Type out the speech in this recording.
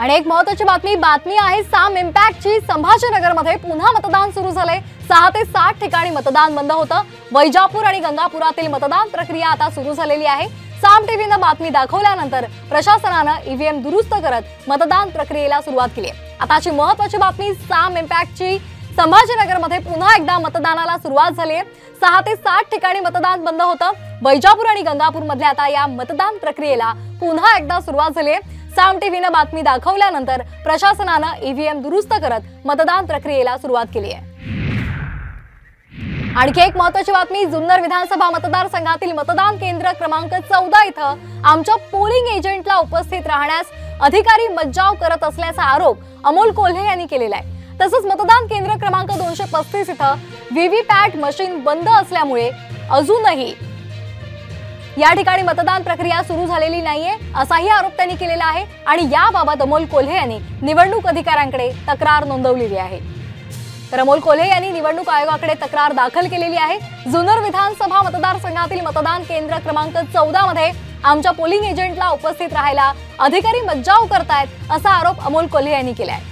आणि एक महत्त्वाची बातमी आहे साम इम्पॅक्टची। संभाजीनगरमध्ये पुन्हा मतदान सुरू झाले। 6 ते 7 ठिकाणी मतदान बंद होतं। वैजापूर आणि गंगापुरातील मतदान प्रक्रिया आता सुरू झालेली आहे। साम टीव्हीनं बातमी दाखवल्यानंतर प्रशासनानं ईव्हीएम दुरुस्त करत मतदान प्रक्रियेला सुरुवात केली आहे। आताची महत्त्वाची बातमी साम इम्पॅक्टची। संभाजीनगरमध्ये पुन्हा एकदा मतदानाला सुरुवात झाली आहे। 6 ते 7 ठिकाणी मतदान बंद होतं। वैजापूर आणि गंगापूर मधल्या आता या मतदान प्रक्रियेला पुन्हा एकदा सुरुवात झाली आहे। साम टीव्हीनं बातमी दाखवल्यानंतर प्रशासनानं ईव्हीएम दुरुस्त करत मतदान प्रक्रियेला सुरुवात केली आहे। आणखी एक महत्त्वाची बातमी, जुन्नर विधानसभा मतदारसंघातील मतदान केंद्र क्रमांक 14 इथं आमच्या पोलिंग एजंटला उपस्थित राहण्यास अधिकारी मज्जाव करत असल्याचा आरोप अमोल कोल्हे यांनी केलेला आहे। तसंच मतदान केंद्र क्रमांक 235 इथं व्हीव्हीपॅट मशीन बंद असल्यामुळे अजूनही या ठिकाणी मतदान प्रक्रिया सुरू झालेली नाहीये असाही आरोप त्यांनी केलेला आहे। आणि याबाबत अमोल कोल्हे यांनी निवडणूक अधिकाऱ्यांकडे तक्रार नोंदवलेली आहे। तर अमोल कोल्हे यांनी निवडणूक आयोगाकडे तक्रार दाखल केलेली आहे। जुन्नर विधानसभा मतदारसंघातील मतदान केंद्र क्रमांक 14 मध्ये आमच्या पोलिंग एजंटला उपस्थित राहायला अधिकारी मज्जाव करतायत असा आरोप अमोल कोल्हे यांनी केला आहे।